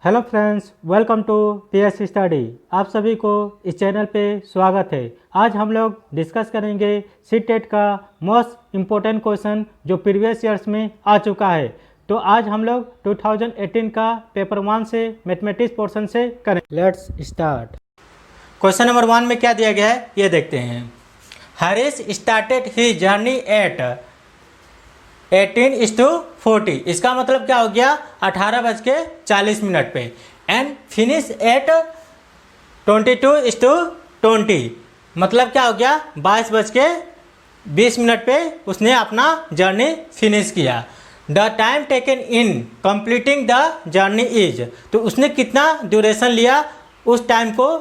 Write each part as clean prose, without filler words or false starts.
Hello friends, welcome to PS study. आप सभी को इस चैनल पे स्वागत है। आज हम लोग डिस्कस करेंगे सीटेट का मोस्ट इम्पोर्टेंट क्वेश्चन जो प्रीवियस ईयर्स में आ चुका है। तो आज हम लोग 2018 का पेपर 1 से मैथमेटिक्स पोर्शन से करें। Let's start. क्वेश्चन नंबर 1 में क्या दिया गया है ये देखते हैं। Harish started his journey at 18:40। इसका मतलब क्या हो गया 18:40 पे एंड फिनिश एट 22:20। मतलब क्या हो गया 22:20 पे उसने अपना जर्नी फिनिश किया। The time taken in completing the journey is, तो उसने कितना ड्यूरेशन लिया उस टाइम को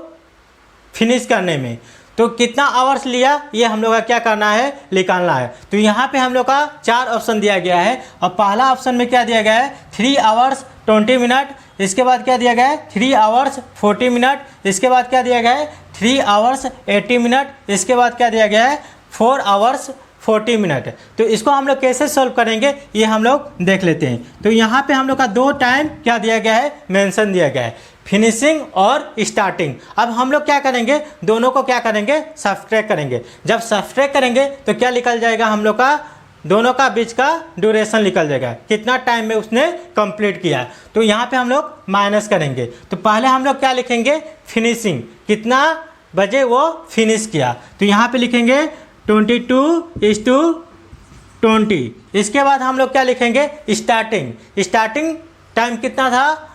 फिनिश करने में, तो कितना आवर्स लिया ये हम लोग का क्या करना है, निकालना है। तो यहाँ पे हम लोग का 4 ऑप्शन दिया गया है और पहला ऑप्शन में क्या दिया गया है 3 आवर्स 20 मिनट। इसके बाद क्या दिया गया है 3 आवर्स 40 मिनट। इसके बाद क्या दिया गया है 3 आवर्स 80 मिनट। इसके बाद क्या दिया गया है 4 आवर्स 40 मिनट। तो इसको हम लोग कैसे सॉल्व करेंगे ये हम लोग देख लेते हैं। तो यहाँ पे हम लोग का 2 टाइम क्या दिया गया है मेंशन दिया गया है, फिनिशिंग और स्टार्टिंग। अब हम लोग क्या करेंगे, दोनों को क्या करेंगे सब्ट्रैक्ट करेंगे। जब सब्ट्रैक्ट करेंगे तो क्या निकल जाएगा हम लोग का दोनों का बीच का ड्यूरेशन निकल जाएगा, कितना टाइम में उसने कंप्लीट किया। तो यहाँ पे हम लोग माइनस करेंगे। तो पहले हम लोग क्या लिखेंगे फिनिशिंग, कितना बजे वो फिनिश किया। तो यहाँ पे लिखेंगे 22:20। इसके बाद हम लोग क्या लिखेंगे स्टार्टिंग। स्टार्टिंग टाइम कितना था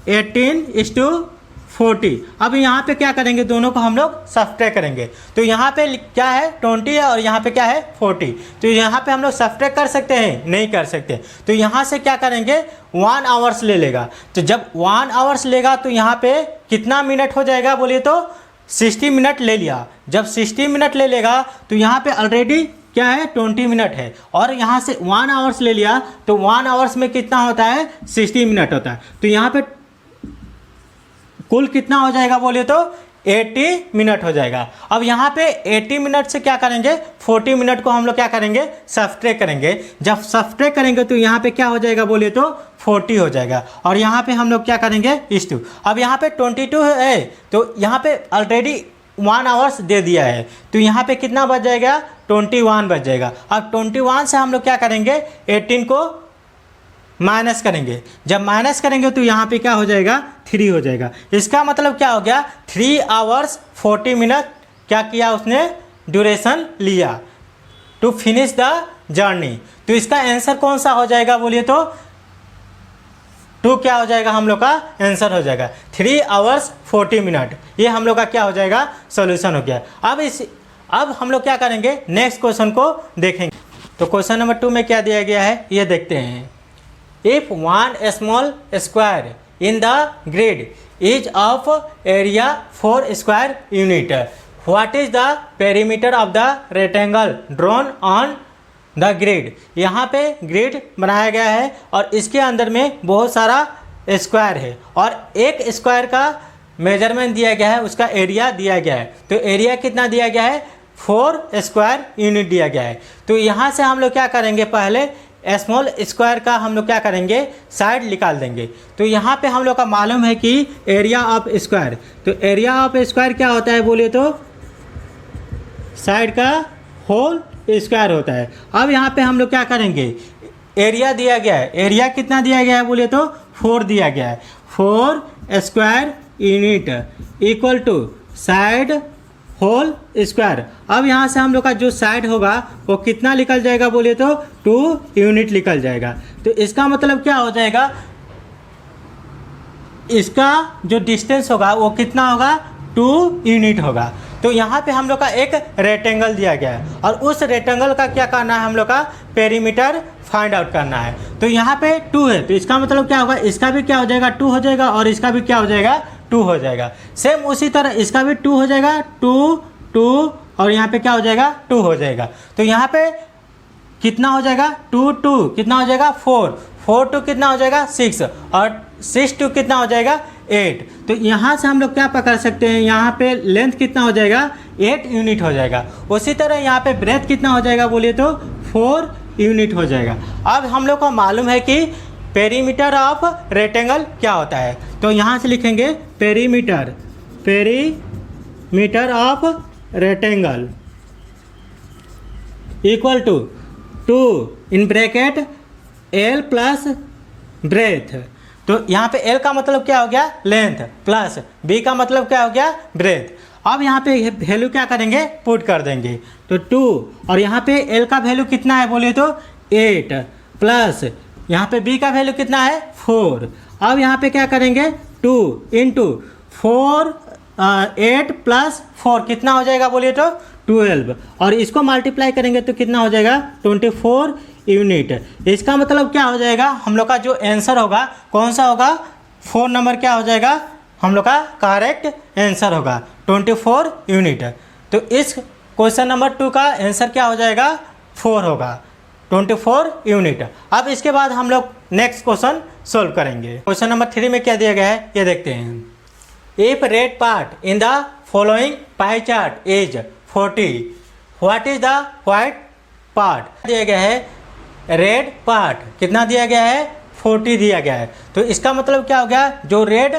18:40। अब यहाँ पे क्या करेंगे दोनों को हम लोग सब्ट्रैक्ट करेंगे। तो यहाँ पे क्या है 20 है और यहाँ पे क्या है 40। तो यहाँ पे हम लोग सब्ट्रैक्ट कर सकते हैं, नहीं कर सकते। तो यहाँ से क्या करेंगे 1 आवर्स ले लेगा। तो जब 1 आवर्स लेगा तो यहाँ पे कितना मिनट हो जाएगा बोलिए तो 60 मिनट ले लिया। जब 60 मिनट ले लेगा तो यहाँ पे ऑलरेडी क्या है 20 मिनट है और यहाँ से 1 आवर्स ले लिया तो 1 आवर्स में कितना होता है 60 मिनट होता है। तो यहाँ पे कुल कितना हो जाएगा बोलिए तो 80 मिनट हो जाएगा। अब यहाँ पे 80 मिनट से क्या करेंगे 40 मिनट को हम लोग क्या करेंगे सब्ट्रैक्ट करेंगे। जब सब्ट्रैक्ट करेंगे तो यहाँ पे क्या हो जाएगा बोलिए तो 40 हो जाएगा और यहाँ पे हम लोग क्या करेंगे इस 2। अब यहाँ पे 22 है तो यहाँ पे ऑलरेडी 1 आवर्स दे दिया है तो यहाँ पे कितना बच जाएगा 21 बच जाएगा। अब 21 से हम लोग क्या करेंगे 18 को माइनस करेंगे। जब माइनस करेंगे तो यहाँ पे क्या हो जाएगा 3 हो जाएगा। इसका मतलब क्या हो गया 3 आवर्स 40 मिनट क्या किया उसने ड्यूरेशन लिया टू फिनिश द जर्नी। तो इसका आंसर कौन सा हो जाएगा बोलिए तो 2 क्या हो जाएगा हम लोग का आंसर हो जाएगा 3 आवर्स 40 मिनट। ये हम लोग का क्या हो जाएगा सॉल्यूशन हो गया। अब हम लोग क्या करेंगे नेक्स्ट क्वेश्चन को देखेंगे। तो क्वेश्चन नंबर 2 में क्या दिया गया है ये देखते हैं। If one small square in the grid is of area 4 square unit, what is the perimeter of the rectangle drawn on the grid? यहाँ पे ग्रिड बनाया गया है और इसके अंदर में बहुत सारा स्क्वायर है और एक स्क्वायर का मेजरमेंट दिया गया है, उसका एरिया दिया गया है। तो एरिया कितना दिया गया है 4 स्क्वायर यूनिट दिया गया है। तो यहाँ से हम लोग क्या करेंगे पहले स्मॉल स्क्वायर का हम लोग क्या करेंगे साइड निकाल देंगे। तो यहाँ पे हम लोग का मालूम है कि एरिया ऑफ स्क्वायर, तो एरिया ऑफ स्क्वायर क्या होता है बोलिए तो साइड का होल स्क्वायर होता है। अब यहाँ पे हम लोग क्या करेंगे एरिया दिया गया है, एरिया कितना दिया गया है बोलिए तो 4 दिया गया है। 4 square unit equal to side whole square. अब यहाँ से हम लोग का जो साइड होगा वो कितना निकल जाएगा बोलिए तो 2 यूनिट निकल जाएगा। तो इसका मतलब क्या हो जाएगा इसका जो डिस्टेंस होगा वो कितना होगा 2 यूनिट होगा। तो यहाँ पे हम लोग का एक रेक्टेंगल दिया गया है और उस रेक्टेंगल का क्या करना है हम लोग का पेरीमीटर फाइंड आउट करना है। तो यहाँ पे 2 है तो इसका मतलब क्या होगा इसका भी क्या हो जाएगा 2 हो जाएगा और इसका भी क्या हो जाएगा 2 हो जाएगा। सेम उसी तरह इसका भी 2 हो जाएगा 2 और यहाँ पे क्या हो जाएगा 2 हो जाएगा। तो यहाँ पे कितना हो जाएगा 2 कितना हो जाएगा 4 2 कितना हो जाएगा 6 और 6 2 कितना हो जाएगा 8। तो यहाँ से हम लोग क्या पकड़ सकते हैं यहाँ पे लेंथ कितना हो जाएगा 8 यूनिट हो जाएगा। उसी तरह यहाँ पे ब्रेथ कितना हो जाएगा बोलिए तो 4 यूनिट हो जाएगा। अब हम लोग को मालूम है कि पेरीमीटर ऑफ रेक्टेंगल क्या होता है। तो यहाँ से लिखेंगे perimeter of rectangle equal to 2 in bracket L plus breadth. तो यहाँ पे एल का मतलब क्या हो गया, लेंथ, प्लस बी का मतलब क्या हो गया, ब्रेथ। अब यहाँ पे वैल्यू क्या करेंगे, पुट कर देंगे। तो 2 और यहाँ पे एल का वैल्यू कितना है बोलिए तो 8 प्लस यहाँ पे बी का वैल्यू कितना है 4। अब यहाँ पे क्या करेंगे 2 इंटू 4 8 प्लस 4 कितना हो जाएगा बोलिए तो 12 और इसको मल्टीप्लाई करेंगे तो कितना हो जाएगा 24 यूनिट। इसका मतलब क्या हो जाएगा, हम लोग का जो आंसर होगा कौन सा होगा, 4 नंबर क्या हो जाएगा, हम लोग का करेक्ट आंसर होगा 24 यूनिट। तो इस क्वेश्चन नंबर 2 का आंसर क्या हो जाएगा 4 होगा 24 यूनिट। अब इसके बाद हम लोग नेक्स्ट क्वेश्चन सोल्व करेंगे। क्वेश्चन नंबर 3 में क्या दिया गया है ये देखते हैं। If red part in the following pie chart is 40, what is the white part. दिया गया है रेड पार्ट कितना दिया गया है 40 दिया गया है। तो इसका मतलब क्या हो गया, जो रेड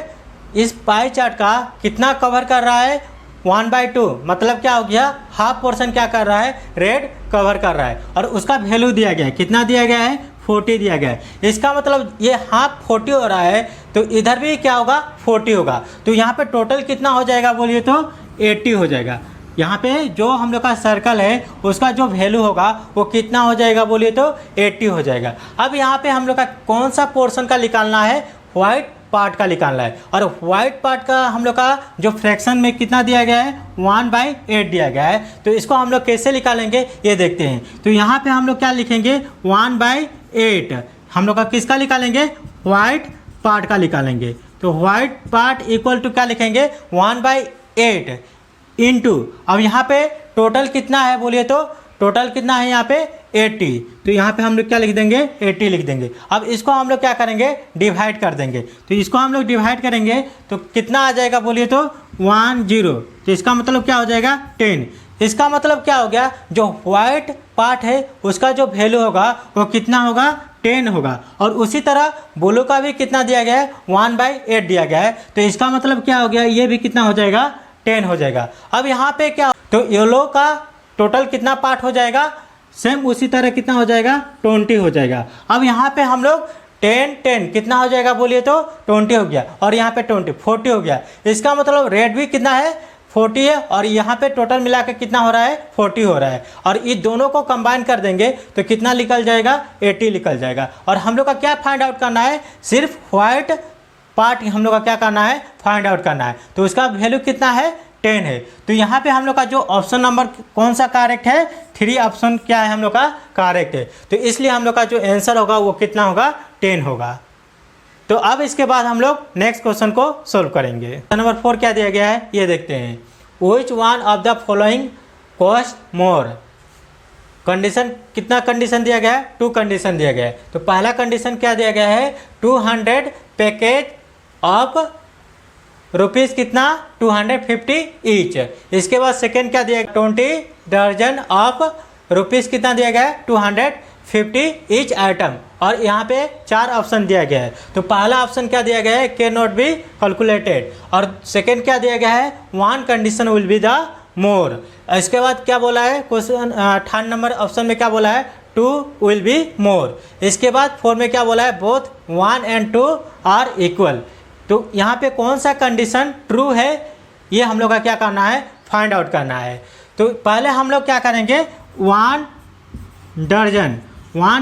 इस पाई चार्ट का कितना कवर कर रहा है 1/2, मतलब क्या हो गया हाफ पोर्शन क्या कर रहा है, रेड कवर कर रहा है। और उसका वैल्यू दिया गया है, कितना दिया गया है 40 दिया गया है। इसका मतलब ये हाफ 40 हो रहा है तो इधर भी क्या होगा 40 होगा। तो यहाँ पे टोटल कितना हो जाएगा बोलिए तो 80 हो जाएगा। यहाँ पे जो हम लोग का सर्कल है उसका जो वैल्यू होगा वो कितना हो जाएगा बोलिए तो 80 हो जाएगा। अब यहाँ पे हम लोग का कौन सा पोर्शन का निकालना है, व्हाइट पार्ट का निकालना है। और व्हाइट पार्ट का हम लोग का जो फ्रैक्शन में कितना दिया गया है 1/8 दिया गया है। तो इसको हम लोग कैसे निकालेंगे ये देखते हैं। तो यहाँ पे हम लोग क्या लिखेंगे 1/8 हम लोग का किसका निकालेंगे, व्हाइट पार्ट का निकालेंगे। तो व्हाइट पार्ट इक्वल टू क्या लिखेंगे 1/8 इंटू, अब यहाँ पे टोटल कितना है बोलिए तो टोटल कितना है यहाँ पे 80। तो यहाँ पे हम लोग क्या लिख देंगे 80 लिख देंगे। अब इसको हम लोग क्या करेंगे डिवाइड कर देंगे। तो इसको हम लोग डिवाइड करेंगे तो कितना आ जाएगा बोलिए तो 10। तो इसका मतलब क्या हो जाएगा 10। इसका मतलब क्या हो गया, जो व्हाइट पार्ट है उसका जो वैल्यू होगा वो कितना होगा 10 होगा। और उसी तरह ब्लू का भी कितना दिया गया है 1/8 दिया गया है। तो इसका मतलब क्या हो गया, ये भी कितना हो जाएगा 10 हो जाएगा। अब यहाँ पे क्या, तो येलो का टोटल कितना पार्ट हो जाएगा, सेम उसी तरह कितना हो जाएगा 20 हो जाएगा। अब यहाँ पे हम लोग 10 कितना हो जाएगा बोलिए तो 20 हो गया और यहाँ पे 20 40 हो गया। इसका मतलब रेड भी कितना है 40 है और यहाँ पे टोटल मिला के कितना हो रहा है 40 हो रहा है। और ये दोनों को कंबाइन कर देंगे तो कितना निकल जाएगा 80 निकल जाएगा। और हम लोग का क्या फाइंड आउट करना है, सिर्फ व्हाइट पार्ट हम लोग का क्या करना है फाइंड आउट करना है। तो उसका वैल्यू कितना है 10 है। तो यहाँ पे हम लोग का जो ऑप्शन नंबर कौन सा करेक्ट है, 3 ऑप्शन क्या है हम लोग का करेक्ट है। तो इसलिए हम लोग का जो आंसर होगा वो कितना होगा 10 होगा। तो अब इसके बाद हम लोग नेक्स्ट क्वेश्चन को सोल्व करेंगे। क्वेश्चन नंबर 4 क्या दिया गया है ये देखते हैं। Which one of the following cost more. Condition कितना कंडीशन दिया गया है 2 कंडीशन दिया गया है। तो पहला कंडीशन क्या दिया गया है 200 पैकेज ऑफ रुपीज़ कितना 250 ईच। इसके बाद सेकेंड क्या दिया 20 दर्जन ऑफ रुपीज़ कितना दिया गया है 250 ईच आइटम। और यहाँ पे 4 ऑप्शन दिया गया है। तो पहला ऑप्शन क्या दिया गया है कैन नॉट बी कैलकुलेटेड। और सेकेंड क्या दिया गया है 1 condition will be the more. इसके बाद क्या बोला है क्वेश्चन 3rd नंबर ऑप्शन में क्या बोला है 2 विल बी मोर। इसके बाद 4 में क्या बोला है बोथ 1 and 2 आर इक्वल। तो यहाँ पे कौन सा कंडीशन ट्रू है ये हम लोग का क्या करना है फाइंड आउट करना है। तो पहले हम लोग क्या करेंगे 1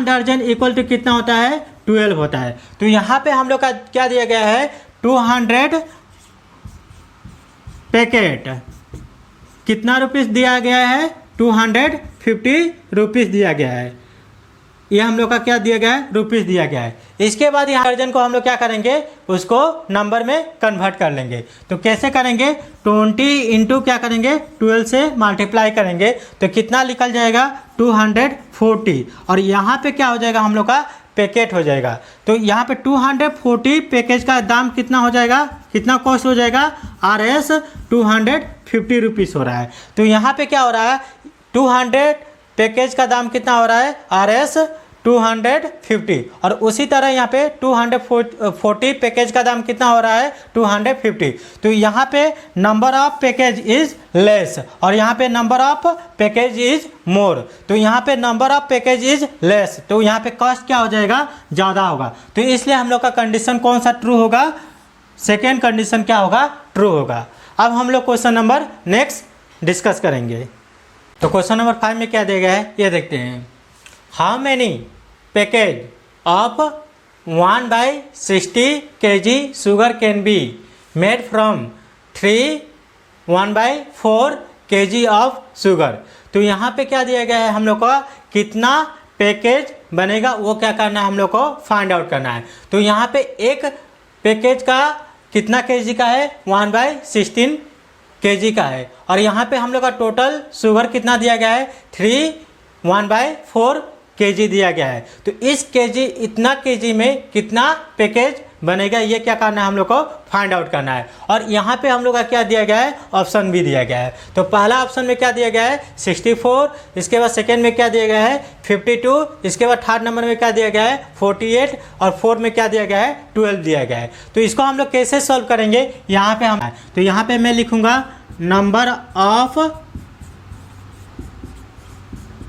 दर्जन इक्वल टू कितना होता है 12 होता है। तो यहाँ पे हम लोग का क्या दिया गया है 200 पैकेट कितना रुपीस दिया गया है 250 रुपीस दिया गया है। ये हम लोग का क्या दिया गया है रुपीस दिया गया है। इसके बाद यहाँ दर्जन को हम लोग क्या करेंगे उसको नंबर में कन्वर्ट कर लेंगे। तो कैसे करेंगे 20 इंटू क्या करेंगे 12 से मल्टीप्लाई करेंगे तो कितना निकल जाएगा 240। और यहाँ पे क्या हो जाएगा हम लोग का पैकेट हो जाएगा। तो यहाँ पे 240 पैकेज का दाम कितना हो जाएगा, कितना कॉस्ट हो जाएगा RS 250 रुपीज़ हो रहा है। तो यहाँ पे क्या हो रहा है 200 पैकेज का दाम कितना हो रहा है RS 250 और उसी तरह यहाँ पे 240 पैकेज का दाम कितना हो रहा है 250। तो यहाँ पे number of package is less और यहाँ पे number of package is more. तो यहाँ पे number of package is less, तो यहाँ पे कॉस्ट क्या हो जाएगा, ज़्यादा होगा। तो इसलिए हम लोग का कंडीशन कौन सा ट्रू होगा, सेकेंड कंडीशन क्या होगा, ट्रू होगा। अब हम लोग क्वेश्चन नंबर नेक्स्ट डिस्कस करेंगे। तो क्वेश्चन नंबर 5 में क्या दिया गया है ये देखते हैं। How many package of 1/60 kg sugar can be made from 1/4 kg of sugar। तो यहाँ पे क्या दिया गया है, हम लोग को कितना पैकेज बनेगा वो क्या करना है, हम लोग को फाइंड आउट करना है। तो यहाँ पे एक पैकेज का कितना केजी का है, 1/16 kg का है और यहाँ पे हम लोग का टोटल शुगर कितना दिया गया है, 1/4 kg दिया गया है। तो इस केजी इतना केजी में कितना पैकेज बनेगा ये क्या करना है, हम लोग को फाइंड आउट करना है। और यहाँ पे हम लोग का क्या दिया गया है, ऑप्शन भी दिया गया है। तो पहला ऑप्शन में क्या दिया गया है 64, इसके बाद सेकेंड में क्या दिया गया है 52, इसके बाद थर्ड नंबर में क्या दिया गया है 48 और फोर्थ में क्या दिया गया है 12 दिया गया है। तो इसको हम लोग कैसे सॉल्व करेंगे, यहाँ पे हम तो यहाँ पे मैं लिखूँगा number of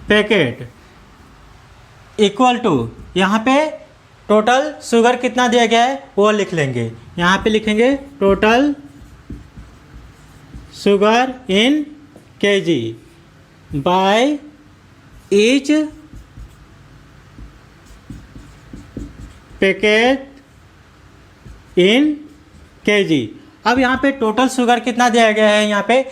packet equal to, यहाँ पे टोटल शुगर कितना दिया गया है वो लिख लेंगे। यहाँ पे लिखेंगे total sugar in KG by each packet in KG. अब यहाँ पे टोटल शुगर कितना दिया गया है, यहाँ पे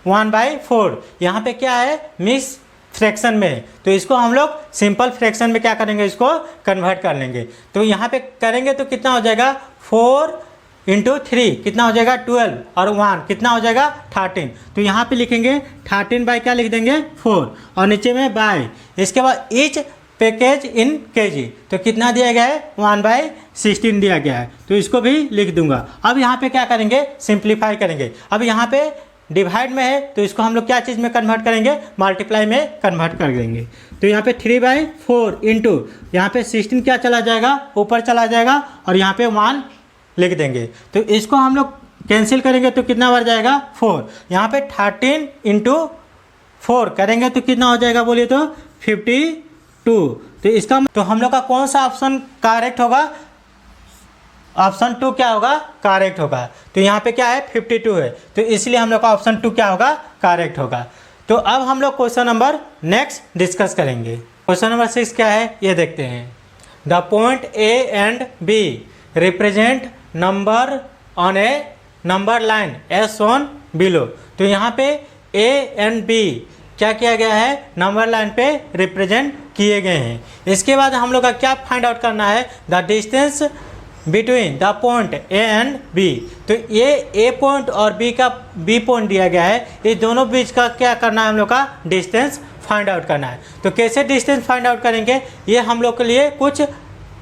1/4। यहाँ पे क्या है, मिक्स फ्रैक्शन में, तो इसको हम लोग सिंपल फ्रैक्शन में क्या करेंगे, इसको कन्वर्ट कर लेंगे। तो यहाँ पे करेंगे तो कितना हो जाएगा 4 × 3 कितना हो जाएगा 12 और 1 कितना हो जाएगा 13। तो यहाँ पे लिखेंगे 13 बाय क्या लिख देंगे 4 और नीचे में बाय, इसके बाद ईच पैकेज इन केजी तो कितना दिया गया है 1/16 दिया गया है, तो इसको भी लिख दूंगा। अब यहाँ पे क्या करेंगे, सिंप्लीफाई करेंगे। अब यहाँ पे डिवाइड में है तो इसको हम लोग क्या चीज़ में कन्वर्ट करेंगे, मल्टीप्लाई में कन्वर्ट कर देंगे। तो यहाँ पे 3/4 इंटू यहाँ पे 16 क्या चला जाएगा, ऊपर चला जाएगा और यहाँ पे 1 लिख देंगे। तो इसको हम लोग कैंसिल करेंगे तो कितना बढ़ जाएगा 4। यहाँ पे 13 × 4 करेंगे तो कितना हो जाएगा बोलिए तो 52। तो इसका तो हम लोग का कौन सा ऑप्शन करेक्ट होगा, ऑप्शन 2 क्या होगा, करेक्ट होगा। तो यहाँ पे क्या है 52 है, तो इसलिए हम लोग का ऑप्शन 2 क्या होगा, करेक्ट होगा। तो अब हम लोग क्वेश्चन नंबर नेक्स्ट डिस्कस करेंगे। क्वेश्चन नंबर 6 क्या है ये देखते हैं। The point A and B represent number on a number line as shown below. तो यहाँ पे ए एंड बी क्या किया गया है, नंबर लाइन पे रिप्रेजेंट किए गए हैं। इसके बाद हम लोग का क्या फाइंड आउट करना है, the distance between the point A and B. तो ये ए पॉइंट और बी पॉइंट दिया गया है, ये दोनों बीच का क्या करना है, हम लोग का डिस्टेंस फाइंड आउट करना है। तो कैसे डिस्टेंस फाइंड आउट करेंगे, ये हम लोग के लिए कुछ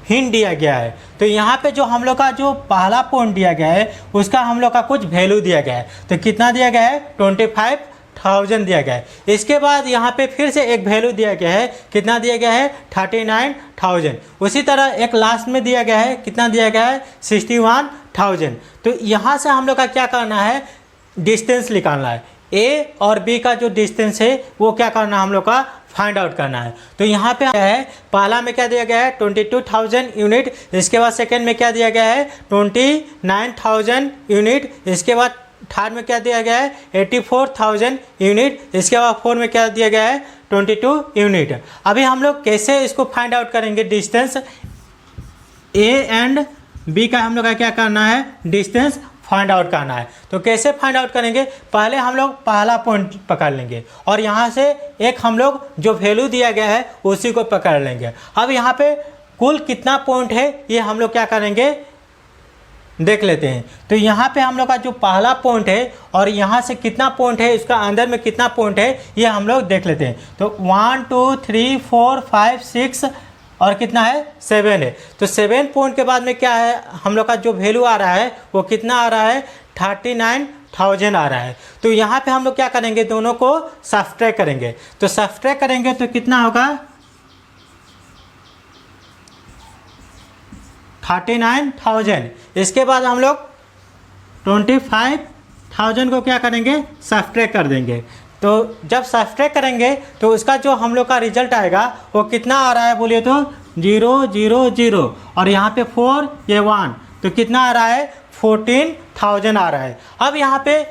हिंट दिया गया है। तो यहाँ पे जो हम लोग का जो पहला पॉइंट दिया गया है उसका हम लोग का कुछ वैल्यू दिया गया है। तो कितना दिया गया है 25,000 दिया गया है। इसके बाद यहाँ पे फिर से एक वैल्यू दिया गया है, कितना दिया गया है 39,000। उसी तरह एक लास्ट में दिया गया है, कितना दिया गया है 61,000। तो यहाँ से हम लोग का क्या करना है, डिस्टेंस निकालना है। ए और बी का जो डिस्टेंस है वो क्या करना है, हम लोग का फाइंड आउट करना है। तो यहाँ पे है पहला में क्या दिया गया है 22,000 यूनिट, इसके बाद सेकेंड में क्या दिया गया है 29,000 यूनिट, इसके बाद थर्ड में क्या दिया गया है 84,000 यूनिट, इसके बाद फोर्थ में क्या दिया गया है 22 यूनिट। अभी हम लोग कैसे इसको फाइंड आउट करेंगे, डिस्टेंस ए एंड बी का हम लोग का क्या करना है, डिस्टेंस फाइंड आउट करना है। तो कैसे फाइंड आउट करेंगे, पहले हम लोग पहला पॉइंट पकड़ लेंगे और यहाँ से एक हम लोग जो वैल्यू दिया गया है उसी को पकड़ लेंगे। अब यहाँ पे कुल कितना पॉइंट है ये हम लोग क्या करेंगे, देख लेते हैं। तो यहाँ पे हम लोग का जो पहला पॉइंट है और यहाँ से कितना पॉइंट है, इसका अंदर में कितना पॉइंट है ये हम लोग देख लेते हैं। तो 1 2 3 4 5 6 और कितना है 7 है। तो 7 पॉइंट के बाद में क्या है, हम लोग का जो वैल्यू आ रहा है वो कितना आ रहा है 39,000 आ रहा है। तो यहाँ पे हम लोग क्या करेंगे, दोनों को सब्ट्रैक्ट करेंगे। तो सब्ट्रैक्ट करेंगे तो कितना होगा 39,000। इसके बाद हम लोग 25,000 को क्या करेंगे, सब्ट्रैक्ट कर देंगे। तो जब सब्ट्रैक्ट करेंगे तो उसका जो हम लोग का रिजल्ट आएगा वो कितना आ रहा है बोलिए तो 0 0 0 और यहाँ पे 4 ये 1, तो कितना आ रहा है 14,000 आ रहा है। अब यहाँ पे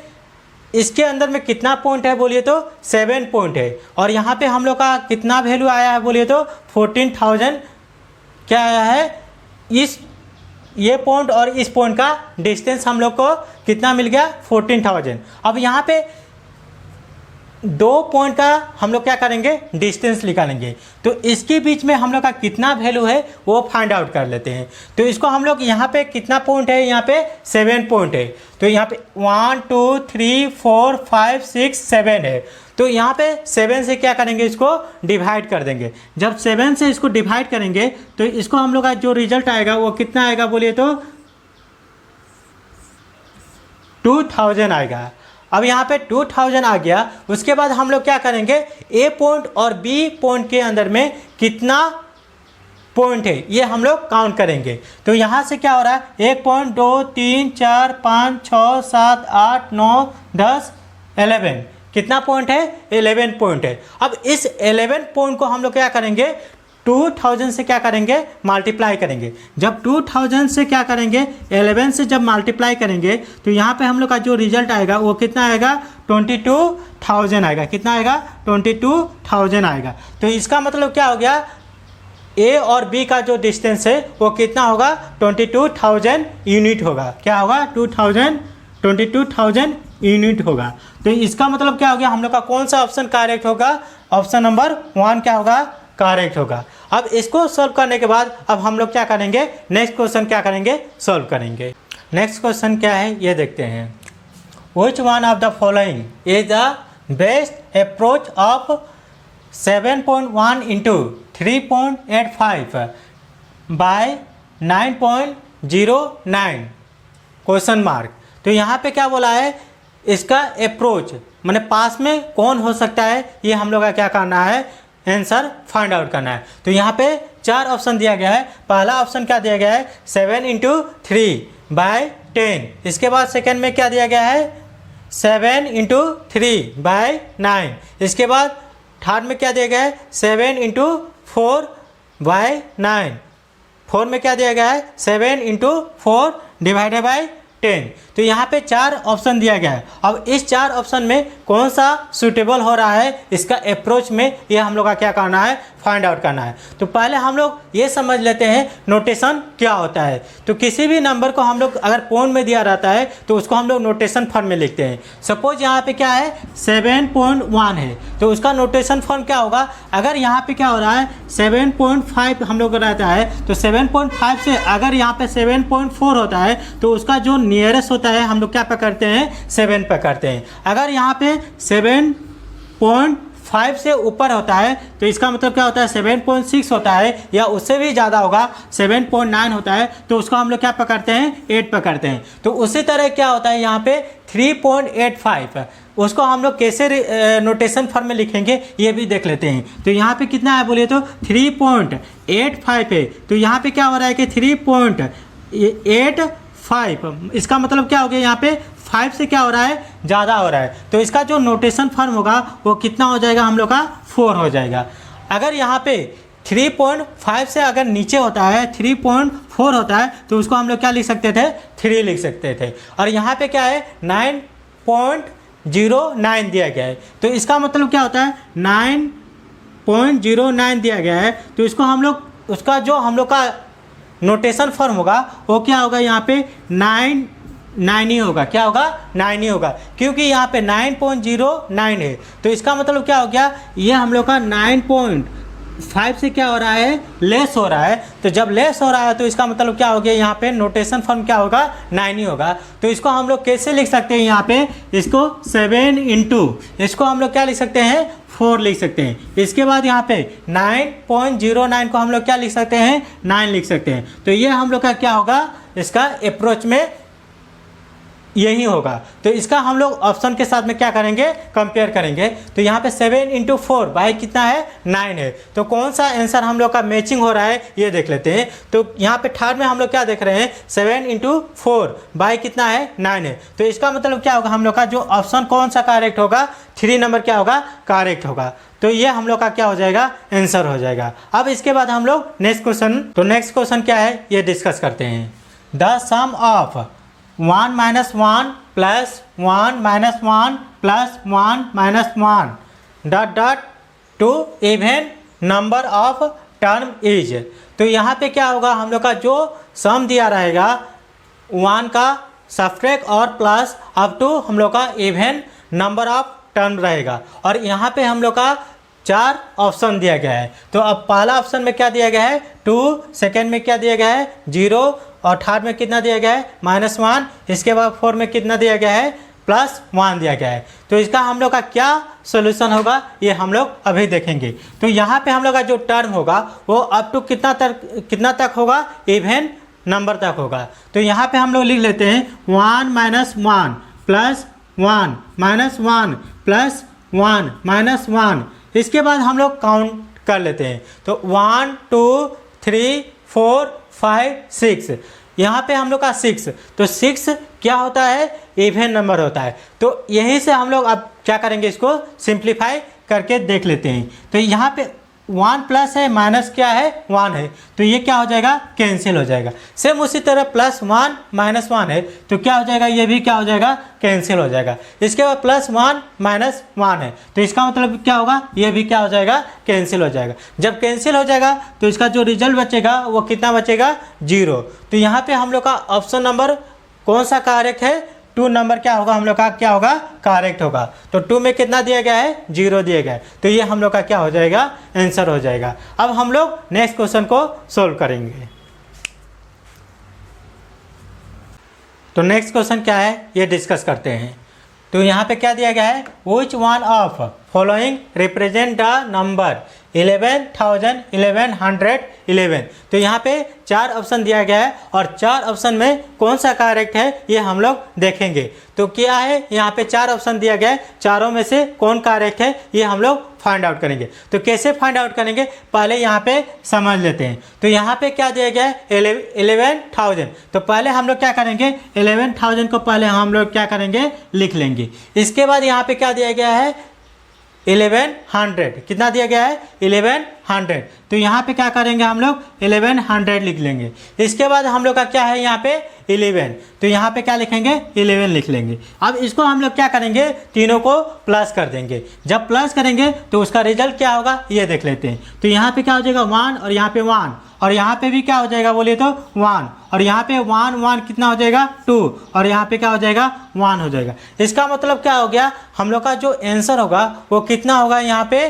इसके अंदर में कितना पॉइंट है बोलिए तो 7 पॉइंट है और यहाँ पे हम लोग का कितना वैल्यू आया है बोलिए तो 14,000 क्या आया है। इस ये पॉइंट और इस पॉइंट का डिस्टेंस हम लोग को कितना मिल गया 14,000। अब यहाँ पे 2 पॉइंट का हम लोग क्या करेंगे डिस्टेंस निकालेंगे, तो इसके बीच में हम लोग का कितना वैल्यू है वो फाइंड आउट कर लेते हैं। तो इसको हम लोग यहाँ पे कितना पॉइंट है, यहाँ पे 7 पॉइंट है, तो यहाँ पे 1 2 3 4 5 6 7 है। तो यहाँ पे 7 से क्या करेंगे, इसको डिवाइड कर देंगे। जब 7 से इसको डिवाइड करेंगे तो इसको हम लोग का जो रिजल्ट आएगा वो कितना आएगा बोलिए तो 2000 आएगा। अब यहाँ पे 2000 आ गया। उसके बाद हम लोग क्या करेंगे, ए पॉइंट और बी पॉइंट के अंदर में कितना पॉइंट है ये हम लोग काउंट करेंगे। तो यहाँ से क्या हो रहा है 1 पॉइंट 2 3 4 5 6 7 8 9 10 11, कितना पॉइंट है 11 पॉइंट है। अब इस 11 पॉइंट को हम लोग क्या करेंगे 2000 से क्या करेंगे मल्टीप्लाई करेंगे। जब 2000 से क्या करेंगे 11 से जब मल्टीप्लाई करेंगे तो यहाँ पे हम लोग का जो रिजल्ट आएगा वो कितना आएगा 22,000 आएगा। कितना आएगा 22,000 आएगा। तो इसका मतलब क्या हो गया, ए और बी का जो डिस्टेंस है वो कितना होगा 22,000 यूनिट होगा। क्या होगा 22,000 यूनिट होगा। तो इसका मतलब क्या हो गया, हम लोग का कौन सा ऑप्शन करेक्ट होगा, ऑप्शन नंबर 1 क्या होगा करेक्ट होगा। अब इसको सॉल्व करने के बाद अब हम लोग क्या करेंगे, नेक्स्ट क्वेश्चन क्या करेंगे सॉल्व करेंगे। नेक्स्ट क्वेश्चन क्या है ये देखते हैं। Which one of the following is the best approach of 7.1 into 3.85 by 9.09 question mark. तो यहाँ पे क्या बोला है, इसका अप्रोच माने पास में कौन हो सकता है, ये हम लोग का क्या करना है आंसर फाइंड आउट करना है। तो यहाँ पे 4 ऑप्शन दिया गया है। पहला ऑप्शन क्या दिया गया है 7 इंटू 3 बाय 10। इसके बाद सेकेंड में क्या दिया गया है 7 इंटू 3 बाय 9। इसके बाद थर्ड में क्या दिया गया है 7 इंटू 4 बाय 9। फोर में क्या दिया गया है 7 इंटू 4 डिवाइडेड बाय 10। तो यहाँ पे 4 ऑप्शन दिया गया है। अब इस 4 ऑप्शन में कौन सा सूटेबल हो रहा है इसका अप्रोच में, ये हम लोग का क्या करना है फाइंड आउट करना है। तो पहले हम लोग ये समझ लेते हैं नोटेशन क्या होता है। तो किसी भी नंबर को हम लोग अगर पॉइंट में दिया रहता है तो उसको हम लोग नोटेशन फॉर्म में लिखते हैं। सपोज यहाँ पे क्या है 7.1 है तो उसका नोटेशन फॉर्म क्या होगा, अगर यहाँ पे क्या हो रहा है 7.5 हम लोग का रहता है तो 7.5 से अगर यहाँ पे 7.4 होता है तो उसका जो नियरेस्ट होता है हम लोग क्या पकड़ते हैं 7 पकड़ते हैं। अगर यहाँ पे 7.5 से ऊपर होता है तो इसका मतलब क्या होता है 7.6 होता है या उससे भी ज़्यादा होगा 7.9 होता है तो उसको हम लोग क्या पकड़ते हैं 8 पकड़ते हैं। तो उसी तरह क्या होता है यहाँ पे 3.85 उसको हम लोग कैसे नोटेशन फॉर्म में लिखेंगे ये भी देख लेते हैं। तो यहाँ पे कितना है बोलिए तो 3.85 है। तो यहाँ पे क्या हो रहा है कि 3.85 इसका मतलब क्या हो गया, यहाँ पे 5 से क्या हो रहा है ज़्यादा हो रहा है तो इसका जो नोटेशन फॉर्म होगा वो कितना हो जाएगा हम लोग का 4 हो जाएगा। अगर यहाँ पे 3.5 से अगर नीचे होता है 3.4 होता है तो उसको हम लोग क्या लिख सकते थे 3 लिख सकते थे। और यहाँ पे क्या है 9.09 दिया गया है तो इसका मतलब क्या होता है 9.09 दिया गया है तो इसको हम लोग उसका जो हम लोग का नोटेशन फॉर्म होगा वो क्या होगा, यहाँ पे 9 ही होगा। क्या होगा 9 ही होगा क्योंकि यहाँ पे 9.09 है। तो इसका मतलब क्या हो गया, ये हम लोग का 9.5 से क्या हो रहा है लेस हो रहा है। तो जब लेस हो रहा है तो इसका मतलब क्या हो गया, यहाँ पे नोटेशन फॉर्म क्या होगा 9 ही होगा। तो इसको हम लोग कैसे लिख सकते हैं, यहाँ पे इसको 7 इंटू इसको हम लोग क्या लिख सकते हैं 4 लिख सकते हैं। इसके बाद यहाँ पे 9.09 को हम लोग क्या लिख सकते हैं 9 लिख सकते हैं। तो ये हम लोग का क्या होगा इसका अप्रोच में यही होगा। तो इसका हम लोग ऑप्शन के साथ में क्या करेंगे, कंपेयर करेंगे। तो यहाँ पे 7 × 4 बाई कितना है, 9 है। तो कौन सा आंसर हम लोग का मैचिंग हो रहा है ये देख लेते हैं। तो यहाँ पे थर्ड में हम लोग क्या देख रहे हैं, 7 × 4 बाई कितना है, 9 है। तो इसका मतलब क्या होगा, हम लोग का जो ऑप्शन कौन सा करेक्ट होगा, 3 नंबर क्या होगा, करेक्ट होगा। तो ये हम लोग का क्या हो जाएगा, आंसर हो जाएगा। अब इसके बाद हम लोग नेक्स्ट क्वेश्चन, तो नेक्स्ट क्वेश्चन क्या है ये डिस्कस करते हैं। The sum of 1 - 1 + 1 - 1 + 1 - 1 ... to even number of term is. तो यहाँ पे क्या होगा, हम लोग का जो सम दिया रहेगा 1 का सब्ट्रैक्ट और प्लस अप टू हम लोग का इवन नंबर ऑफ टर्म रहेगा। और यहाँ पे हम लोग का 4 ऑप्शन दिया गया है। तो अब पहला ऑप्शन में क्या दिया गया है, 2, सेकेंड में क्या दिया गया है, 0, और थर्ड में कितना दिया गया है, -1, इसके बाद 4 में कितना दिया गया है, +1 दिया गया है। तो इसका हम लोग का क्या सोल्यूशन होगा ये हम लोग अभी देखेंगे। तो यहाँ पे हम लोग का जो टर्म होगा वो अप टू कितना तक होगा, इवन नंबर तक होगा। तो यहाँ पे हम लोग लिख लेते हैं 1 - 1 + 1 - 1 + 1। इसके बाद हम लोग काउंट कर लेते हैं। तो 1 2 3 4 5 6, यहाँ पे हम लोग का 6। तो 6 क्या होता है, इवन नंबर होता है। तो यहीं से हम लोग अब क्या करेंगे, इसको सिंप्लीफाई करके देख लेते हैं। तो यहाँ पे 1 प्लस है, माइनस क्या है, 1 है। तो ये क्या हो जाएगा, कैंसिल हो जाएगा। सेम उसी तरह +1 - 1 है, तो क्या हो जाएगा, ये भी क्या हो जाएगा, कैंसिल हो जाएगा। इसके बाद +1 - 1 है, तो इसका मतलब क्या होगा, ये भी क्या हो जाएगा, कैंसिल हो जाएगा। जब कैंसिल हो जाएगा तो इसका जो रिजल्ट बचेगा वो कितना बचेगा, 0। तो यहाँ पे हम लोग का ऑप्शन नंबर कौन सा करेक्ट है, 2 नंबर क्या होगा, हम लोग का क्या होगा, करेक्ट होगा। तो 2 में कितना दिया गया है, 0 दिया गया है। तो ये हम लोग का क्या हो जाएगा, आंसर हो जाएगा। अब हम लोग नेक्स्ट क्वेश्चन को सोल्व करेंगे। तो नेक्स्ट क्वेश्चन क्या है ये डिस्कस करते हैं। तो यहाँ पे क्या दिया गया है, विच one of following represent the number 11,1111। तो यहाँ पे 4 ऑप्शन दिया गया है और 4 ऑप्शन में कौन सा करेक्ट है ये हम लोग देखेंगे। तो क्या है, यहाँ पे 4 ऑप्शन दिया गया है, चारों में से कौन करेक्ट है ये हम लोग फाइंड आउट करेंगे। तो कैसे फाइंड आउट करेंगे, पहले यहाँ पे समझ लेते हैं। तो यहाँ पे क्या दिया गया है, 11,000। तो पहले हम लोग क्या करेंगे, 11,000 को पहले हम लोग क्या करेंगे, लिख लेंगे। इसके बाद यहाँ पे क्या दिया गया है, 1100। कितना दिया गया है, 1100। तो यहाँ पे क्या करेंगे, हम लोग 1100 लिख लेंगे। इसके बाद हम लोग का क्या है, यहाँ पे 11। तो यहाँ पे क्या लिखेंगे, 11 लिख लेंगे। अब इसको हम लोग क्या करेंगे, तीनों को प्लस कर देंगे। जब प्लस करेंगे तो उसका रिजल्ट क्या होगा ये देख लेते हैं। तो यहाँ पे क्या हो जाएगा, 1 और यहाँ पे 1, और यहाँ पे भी क्या हो जाएगा बोलिए तो 1, और यहाँ पे 1 1 कितना हो जाएगा, 2, और यहाँ पे क्या हो जाएगा, 1 हो जाएगा। इसका मतलब क्या हो गया, हम लोग का जो आंसर होगा वो कितना होगा, यहाँ पे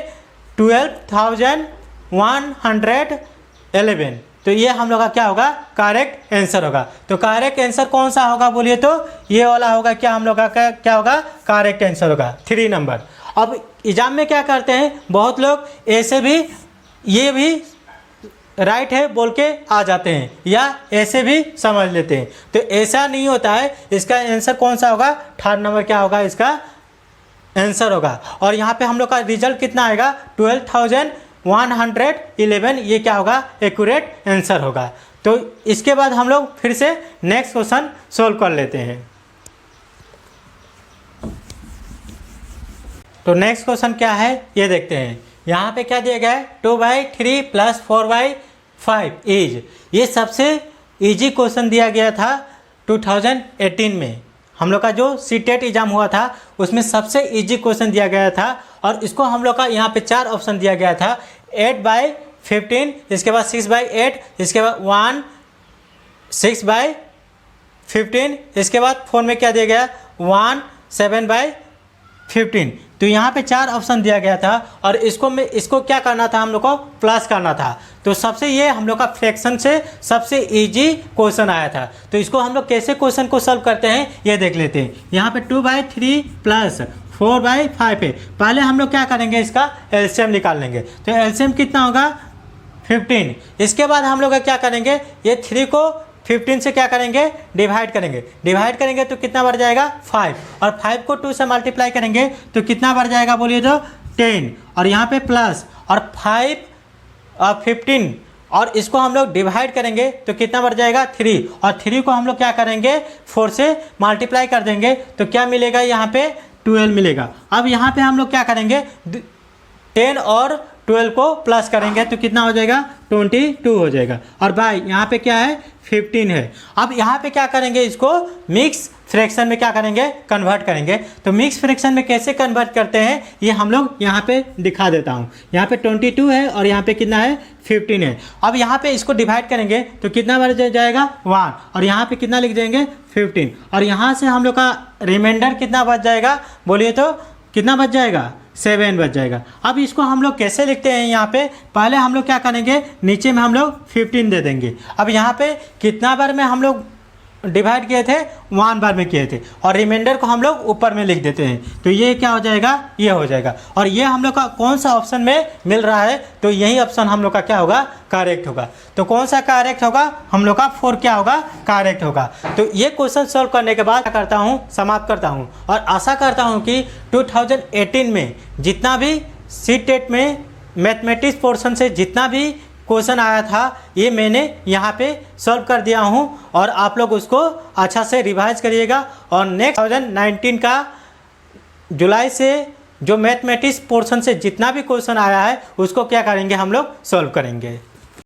12,111। तो ये हम लोग का क्या होगा, करेक्ट आंसर होगा। तो करेक्ट आंसर कौन सा होगा बोलिए तो ये वाला होगा, क्या हम लोग का क्या होगा, करेक्ट आंसर होगा 3 नंबर। अब एग्जाम में क्या करते हैं, बहुत लोग ऐसे भी ये भी राइट है बोल के आ जाते हैं या ऐसे भी समझ लेते हैं। तो ऐसा नहीं होता है। इसका आंसर कौन सा होगा, 3rd नंबर क्या होगा, इसका आंसर होगा। और यहाँ पे हम लोग का रिजल्ट कितना आएगा, 12,111। ये क्या होगा, एक्यूरेट आंसर होगा। तो इसके बाद हम लोग फिर से नेक्स्ट क्वेश्चन सोल्व कर लेते हैं। तो नेक्स्ट क्वेश्चन क्या है ये देखते हैं। यहाँ पे क्या दिया गया है, 2/3 + 4/5 इज। ये सबसे इजी क्वेश्चन दिया गया था 2018 में। हम लोग का जो सीटेट एग्जाम हुआ था उसमें सबसे इजी क्वेश्चन दिया गया था। और इसको हम लोग का यहाँ पे 4 ऑप्शन दिया गया था, 8/15, इसके बाद 6/8, इसके बाद 6/15, इसके बाद 4 में क्या दिया गया, 7/15। तो यहाँ पे 4 ऑप्शन दिया गया था और इसको क्या करना था, हम लोग को प्लस करना था। तो सबसे ये हम लोग का फ्रैक्शन से सबसे इजी क्वेश्चन आया था। तो इसको हम लोग कैसे क्वेश्चन को सॉल्व करते हैं ये देख लेते हैं। यहाँ पे 2/3 + 4/5 है। पहले हम लोग क्या करेंगे, इसका एलसीएम निकाल लेंगे। तो एलसीएम कितना होगा, 15। इसके बाद हम लोग क्या करेंगे, ये 3 को 15 से क्या करेंगे, डिवाइड करेंगे। डिवाइड करेंगे तो कितना बढ़ जाएगा, 5, और 5 को 2 से मल्टीप्लाई करेंगे तो कितना बढ़ जाएगा बोलिए तो 10, और यहाँ पे प्लस, और 5 और 15, और इसको हम लोग डिवाइड करेंगे तो कितना बढ़ जाएगा 3, और 3 को हम लोग क्या करेंगे 4 से मल्टीप्लाई कर देंगे तो क्या मिलेगा यहाँ पे 12 मिलेगा। अब यहाँ पे हम लोग क्या करेंगे 10 और 12 को प्लस करेंगे तो कितना हो जाएगा 22 हो जाएगा, और बाई यहाँ पे क्या है 15 है। अब यहाँ पे क्या करेंगे, इसको मिक्स फ्रैक्शन में क्या करेंगे, कन्वर्ट करेंगे। तो मिक्स फ्रैक्शन में कैसे कन्वर्ट करते हैं ये हम लोग यहाँ पे दिखा देता हूँ। यहाँ पे 22 है और यहाँ पे कितना है 15 है। अब यहाँ पे इसको डिवाइड करेंगे तो कितना बढ़ जाएगा 1, और यहाँ पे कितना लिख देंगे 15, और यहाँ से हम लोग का रिमाइंडर कितना बच जाएगा बोलिए तो कितना बच जाएगा 7 बच जाएगा। अब इसको हम लोग कैसे लिखते हैं, यहाँ पे पहले हम लोग क्या करेंगे, नीचे में हम लोग 15 दे देंगे। अब यहाँ पे कितना बार में हम लोग डिवाइड किए थे, 1 बार में किए थे, और रिमाइंडर को हम लोग ऊपर में लिख देते हैं तो ये क्या हो जाएगा, ये हो जाएगा। और ये हम लोग का कौन सा ऑप्शन में मिल रहा है, तो यही ऑप्शन हम लोग का क्या होगा, करेक्ट होगा। तो कौन सा करेक्ट होगा, हम लोग का 4 क्या होगा, करेक्ट होगा। तो ये क्वेश्चन सॉल्व करने के बाद क्या करता हूँ, समाप्त करता हूँ, और आशा करता हूँ कि 2018 में जितना भी सीटेट में मैथमेटिक्स पोर्शन से जितना भी क्वेश्चन आया था ये मैंने यहाँ पे सॉल्व कर दिया हूँ, और आप लोग उसको अच्छा से रिवाइज करिएगा। और नेक्स्ट 2019 का जुलाई से जो मैथमेटिक्स पोर्शन से जितना भी क्वेश्चन आया है उसको क्या करेंगे, हम लोग सॉल्व करेंगे।